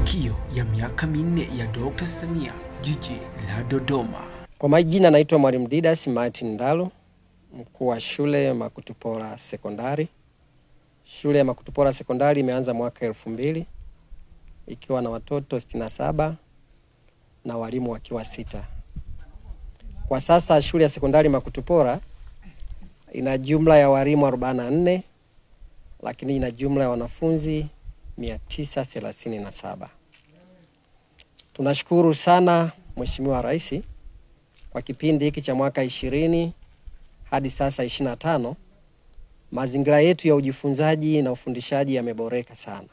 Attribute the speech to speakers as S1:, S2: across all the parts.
S1: mafanikio ya miaka minne ya Dr. Samia jiji la Dodoma.
S2: Kwa majina naitwa Mwalimu Didas Martin Ndalo, mkuu wa shule Makutupora Sekondari. Shule ya Makutupora Sekondari imeanza mwaka 2000 ikiwa na watoto 67 na walimu wakiwa 6. Kwa sasa shule ya sekondari Makutupora ina jumla ya walimu 44, lakini ina jumla ya wanafunzi 937. Tunashukuru sana Mheshimiwa Rais kwa kipindi hiki cha mwaka 20 hadi sasa 25, mazingira yetu ya ujifunzaji na ufundishaji yameboreka sana.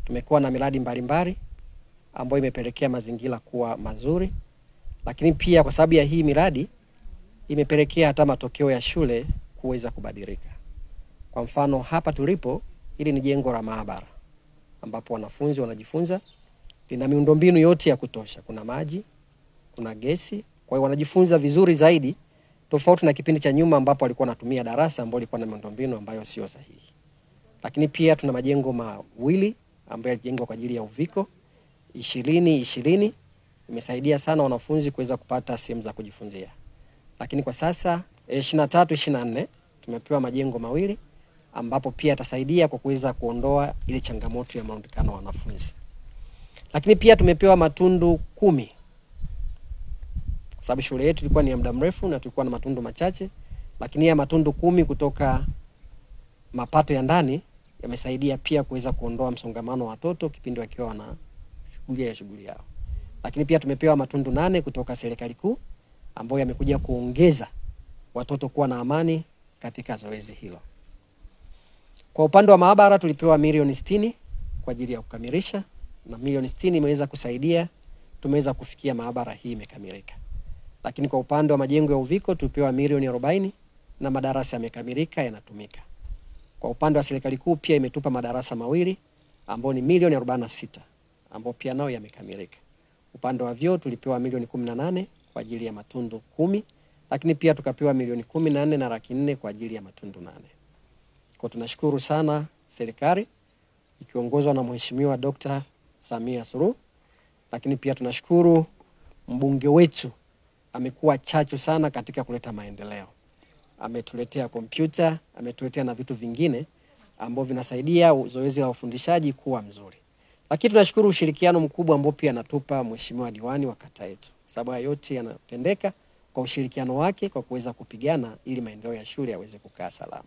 S2: Tumekuwa na miradi mbalimbali ambayo imepelekea mazingira kuwa mazuri, lakini pia kwa sababu ya hii miradi imepelekea hata matokeo ya shule kuweza kubadilika. Kwa mfano hapa tulipo, hili ni jengo la maabara ambapo wanafunzi wanajifunza. Lina miundombinu yote ya kutosha, kuna maji, kuna gesi, kwa hiyo wanajifunza vizuri zaidi tofauti na kipindi cha nyuma ambapo walikuwa wanatumia darasa ambalo lilikuwa na miundombinu ambayo sio sahihi. Lakini pia tuna majengo mawili ambayo yalijengwa kwa ajili ya uviko 2020, imesaidia sana wanafunzi kuweza kupata sehemu za kujifunzia. Lakini kwa sasa 23-24 tumepewa majengo mawili ambapo pia yatasaidia kwa kuweza kuondoa ile changamoto ya maonekano wa wanafunzi. Lakini pia tumepewa matundu 10. Kwa sababu shule yetu ilikuwa ni ya muda mrefu na tulikuwa na matundu machache, lakini ya matundu 10 kutoka mapato ya ndani yamesaidia pia kuweza kuondoa msongamano wa watoto kipindi wakiwa wana shughuli yao. Lakini pia tumepewa matundu 8 kutoka serikali kuu ambayo yamekuja kuongeza watoto kuwa na amani katika zoezi hilo. Kwa upande wa maabara tulipewa milioni 60 kwa ajili ya kukamilisha, na milioni 60 imeweza kusaidia tumeweza kufikia maabara hii imekamilika. Lakini kwa upande wa majengo ya uviko tulipewa milioni 40 na madarasa yamekamilika yanatumika. Kwa upande wa serikali kuu pia imetupa madarasa mawili ambayo ni milioni 46 ambayo pia nao yamekamilika. Upande wa vyoo tulipewa milioni 18 kwa ajili ya matundu 10, lakini pia tukapewa milioni 14 na laki 4 kwa ajili ya matundu 8. Kwa tunashukuru sana serikali ikiongozwa na Mheshimiwa Dr. Samia Suluhu, lakini pia tunashukuru mbunge wetu amekuwa chachu sana katika kuleta maendeleo. Ametuletea kompyuta, ametuletea na vitu vingine ambavyo vinasaidia zoezi la ufundishaji kuwa mzuri. Lakini tunashukuru ushirikiano mkubwa ambao pia anatupa Mheshimiwa Diwani wa kata yetu. Sababu yote yanatendeka kwa ushirikiano wake kwa kuweza kupigana ili maendeleo ya shule yaweze kukaa salama.